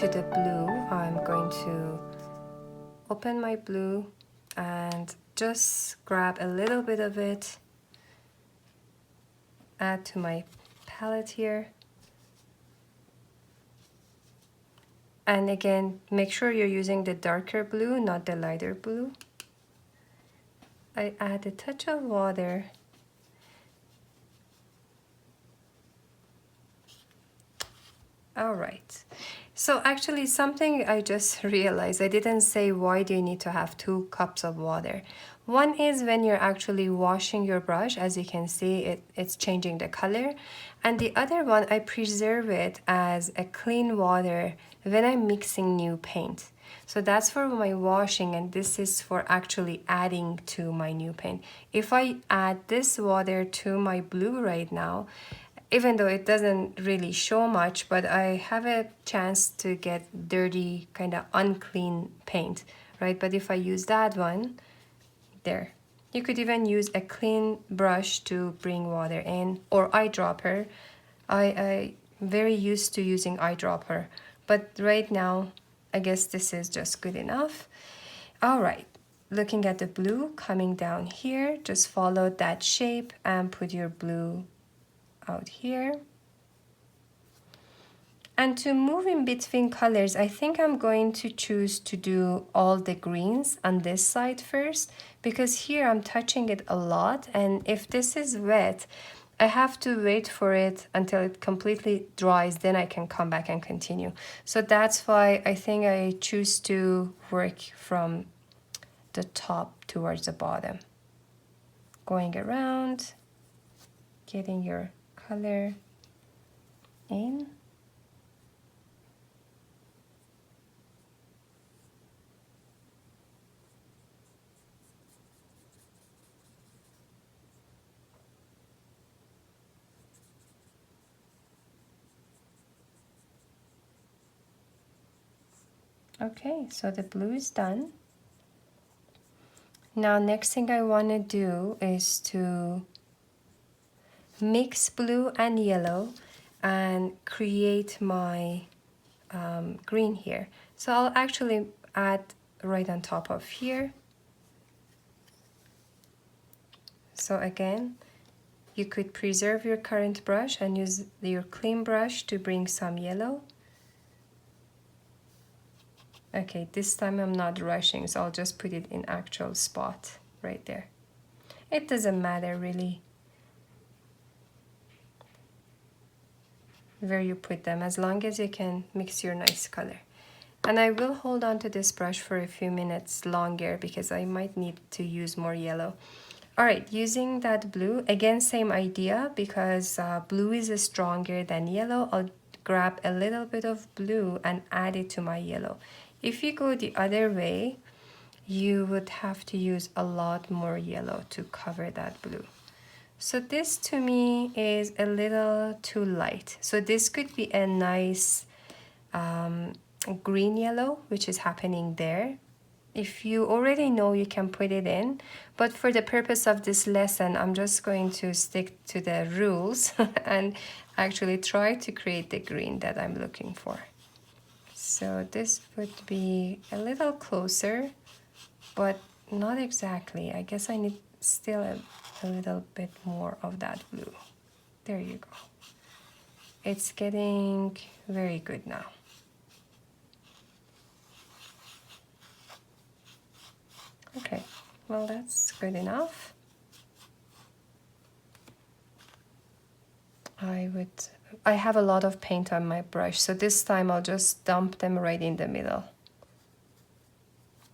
to the blue, I'm going to open my blue and just grab a little bit of it, add to my palette here. And again, make sure you're using the darker blue, not the lighter blue. I add a touch of water. All right. So actually something I just realized, I didn't say why do you need to have 2 cups of water. One is when you're actually washing your brush, as you can see, it's changing the color. And the other one, I preserve it as a clean water when I'm mixing new paint. So that's for my washing, and this is for actually adding to my new paint. If I add this water to my blue right now, even though it doesn't really show much, but I have a chance to get dirty, kind of unclean paint, right? But if I use that one, there. You could even use a clean brush to bring water in, or eyedropper. I very used to using eyedropper, but right now, I guess this is just good enough. All right, looking at the blue coming down here, just follow that shape and put your blue out here. And to move in between colors, I think I'm going to choose to do all the greens on this side first, because here I'm touching it a lot, and if this is wet, I have to wait for it until it completely dries, then I can come back and continue. So that's why I think I choose to work from the top towards the bottom. Going around, getting your color in. Okay, so the blue is done. Now next thing I want to do is to mix blue and yellow and create my green here. So I'll actually add right on top of here. So again, you could preserve your current brush and use your clean brush to bring some yellow. Okay, this time I'm not rushing, so I'll just put it in actual spot right there. It doesn't matter really where you put them, as long as you can mix your nice color. And I will hold on to this brush for a few minutes longer because I might need to use more yellow. All right, using that blue, again, same idea, because blue is stronger than yellow. I'll grab a little bit of blue and add it to my yellow. If you go the other way, you would have to use a lot more yellow to cover that blue. So this to me is a little too light. So this could be a nice green yellow, which is happening there. If you already know, you can put it in, but for the purpose of this lesson, I'm just going to stick to the rules and actually try to create the green that I'm looking for. So this would be a little closer, but not exactly. I guess I need still a little bit more of that blue. There you go. It's getting very good now. Okay, well, that's good enough. I have a lot of paint on my brush, so this time I'll just dump them right in the middle.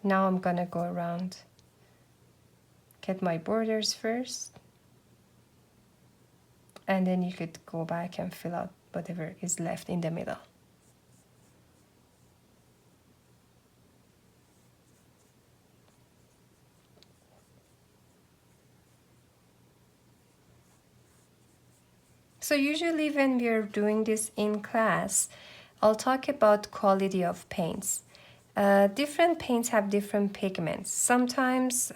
Now I'm gonna go around, get my borders first, and then you could go back and fill out whatever is left in the middle. So usually when we're doing this in class, I'll talk about quality of paints. Different paints have different pigments. Sometimes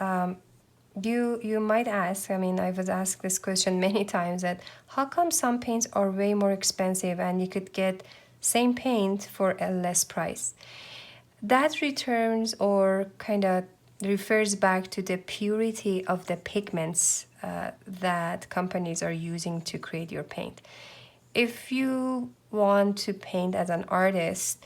you might ask, I mean, I was asked this question many times, that how come some paints are way more expensive and you could get same paint for a less price. That returns or kind of refers back to the purity of the pigments that companies are using to create your paint. If you want to paint as an artist,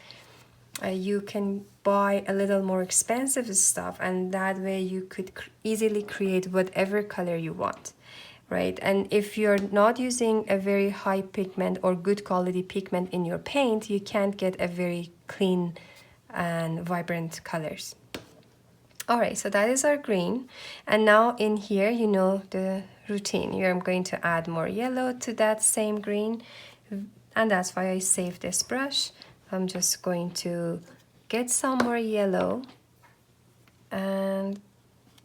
you can buy a little more expensive stuff, and that way you could easily create whatever color you want, right? And if you're not using a very high pigment or good quality pigment in your paint, you can't get a very clean and vibrant colors. All right, so that is our green. And now in here, you know the routine. Here I'm going to add more yellow to that same green. And that's why I saved this brush. I'm just going to get some more yellow. And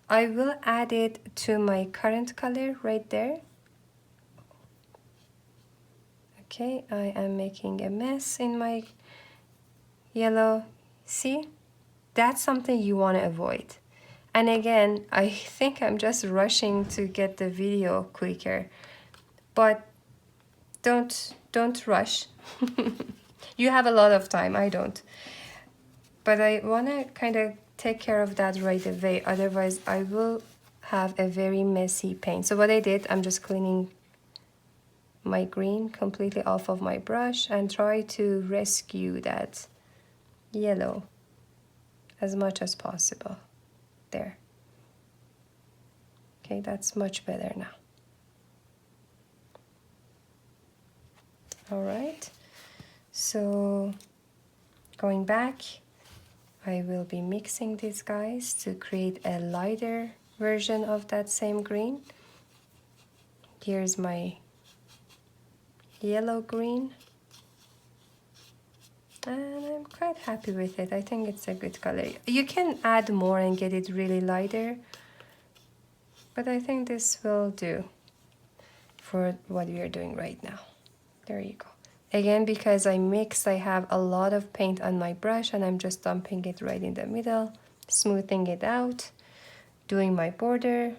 I will add it to my current color right there. Okay, I am making a mess in my yellow. See? That's something you want to avoid. And again, I think I'm just rushing to get the video quicker, but don't rush. You have a lot of time, I don't. But I want to kind of take care of that right away, otherwise I will have a very messy paint. So what I did, I'm just cleaning my green completely off of my brush and try to rescue that yellow as much as possible. There. Okay, that's much better now. All right, so going back, I will be mixing these guys to create a lighter version of that same green. Here's my yellow green. And I'm quite happy with it. I think it's a good color. You can add more and get it really lighter, but I think this will do for what we are doing right now. There you go. Again, because I mixed, I have a lot of paint on my brush and I'm just dumping it right in the middle, smoothing it out, doing my border.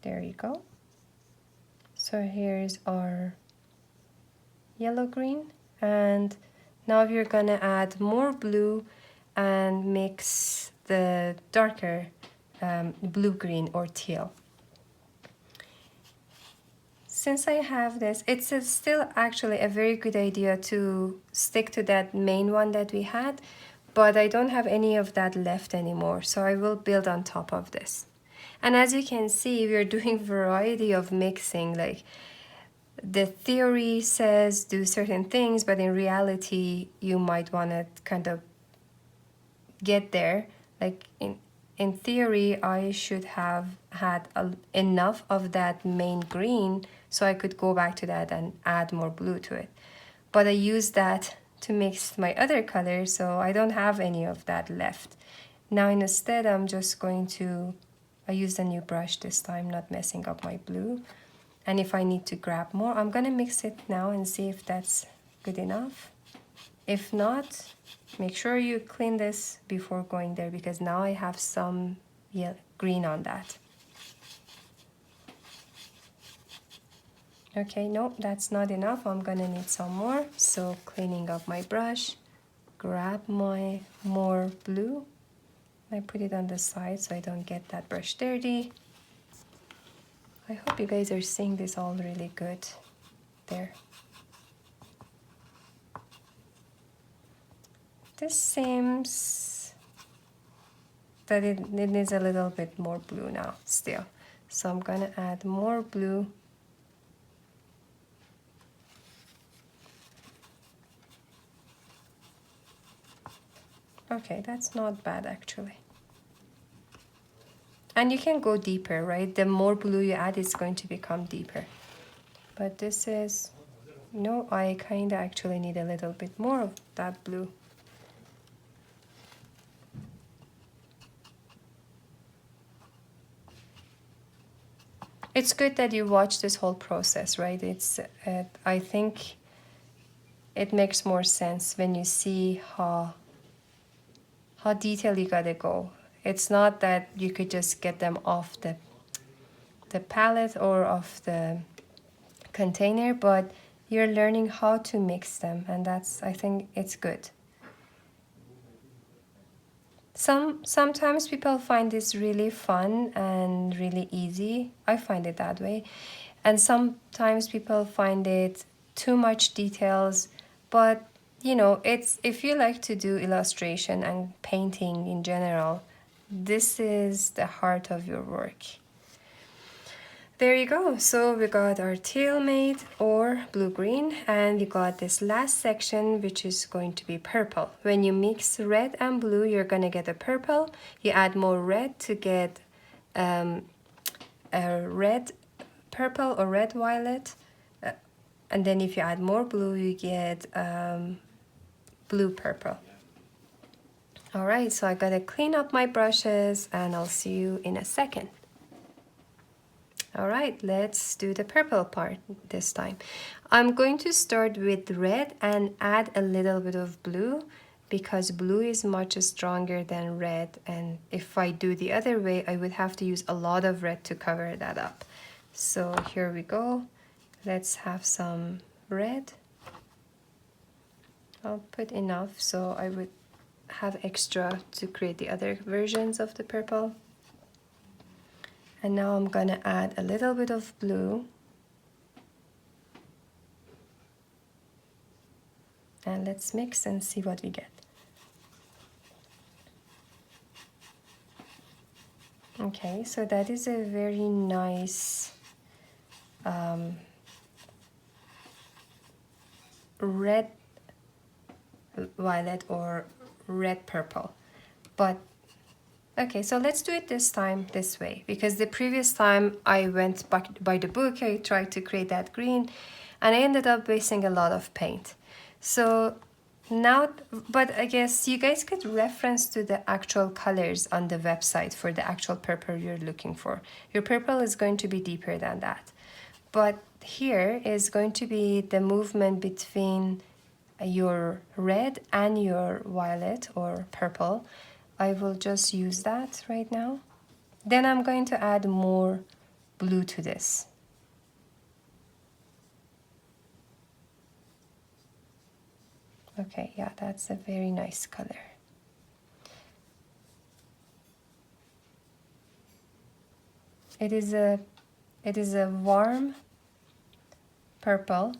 There you go. So here's our yellow green, and now we're gonna add more blue and mix the darker blue green or teal. Since I have this, it's still actually a very good idea to stick to that main one that we had, but I don't have any of that left anymore, so I will build on top of this. And as you can see, we're doing variety of mixing. Like the theory says do certain things, but in reality, you might want to kind of get there. Like in theory, I should have had enough of that main green so I could go back to that and add more blue to it. But I used that to mix my other colors, so I don't have any of that left. Now instead, I'm just going to I used a new brush this time, not messing up my blue. And if I need to grab more, I'm gonna mix it now and see if that's good enough. If not, make sure you clean this before going there, because now I have some green on that. Okay, no, that's not enough. I'm gonna need some more. So cleaning up my brush, grab my more blue. I put it on the side so I don't get that brush dirty. I hope you guys are seeing this all really good. There. This seems that it needs a little bit more blue now still. So I'm gonna add more blue. Okay, that's not bad actually. And you can go deeper, right? The more blue you add, it's going to become deeper. But this is, no, I kind of actually need a little bit more of that blue. It's good that you watch this whole process, right? I think it makes more sense when you see how detailed you gotta go. It's not that you could just get them off the palette or off the container, but you're learning how to mix them, and I think it's good. Sometimes people find this really fun and really easy. I find it that way. And sometimes people find it too much details, but it's if you like to do illustration and painting in general, this is the heart of your work. There you go. So we got our teal made or blue-green, and we got this last section, which is going to be purple. When you mix red and blue, you're gonna get a purple. You add more red to get a red purple or red violet, and then if you add more blue, you get blue purple. All right, so I gotta clean up my brushes, and I'll see you in a second. All right, let's do the purple part this time. I'm going to start with red and add a little bit of blue because blue is much stronger than red, and if I do the other way, I would have to use a lot of red to cover that up. So here we go. Let's have some red. I'll put enough so I would have extra to create the other versions of the purple. And now I'm gonna add a little bit of blue. And let's mix and see what we get. Okay, so that is a very nice red violet or red purple. But okay, so let's do it this time this way, because the previous time I went back by the book, I tried to create that green, and I ended up wasting a lot of paint. So now, but I guess you guys could reference to the actual colors on the website for the actual purple you're looking for. Your purple is going to be deeper than that. But here is going to be the movement between your red and your violet or purple. I will just use that right now. Then I'm going to add more blue to this. Okay, yeah, that's a very nice color. It is a warm purple,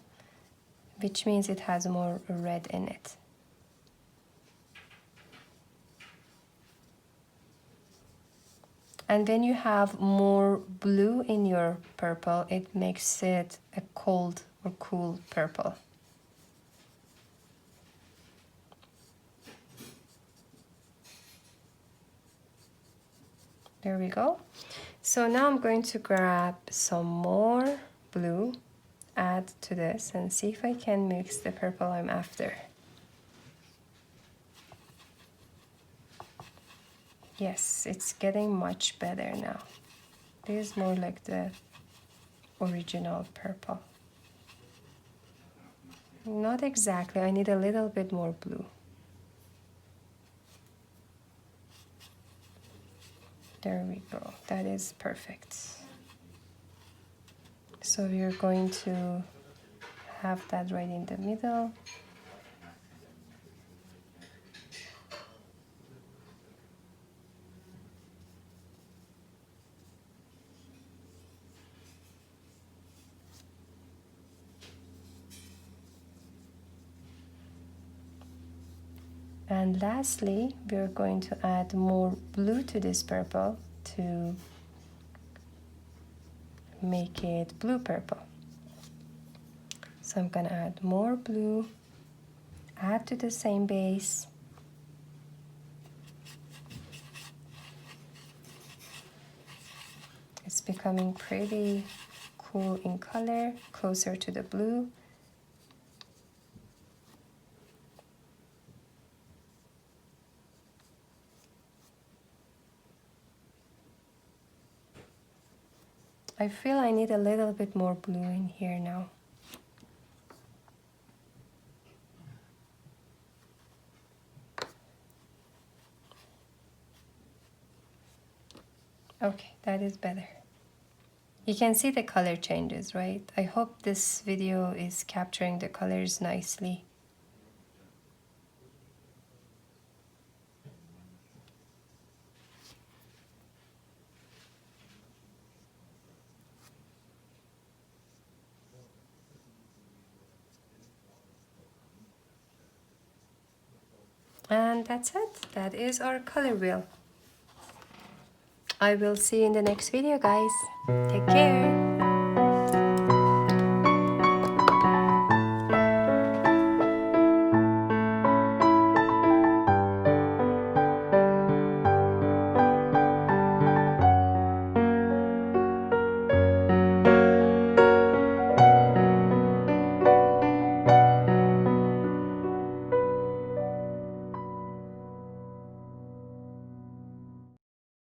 which means it has more red in it. And when you have more blue in your purple, it makes it a cold or cool purple. There we go. So now I'm going to grab some more blue, add to this, and see if I can mix the purple I'm after. Yes, it's getting much better now. This is more like the original purple. Not exactly, I need a little bit more blue. There we go, that is perfect. So we're going to have that right in the middle. And lastly, we're going to add more blue to this purple to make it blue purple. So I'm gonna add more blue, add to the same base. It's becoming pretty cool in color, closer to the blue. I feel I need a little bit more blue in here now. Okay, that is better. You can see the color changes, right? I hope this video is capturing the colors nicely. And that's it. That is our color wheel. I will see you in the next video, guys. Take care.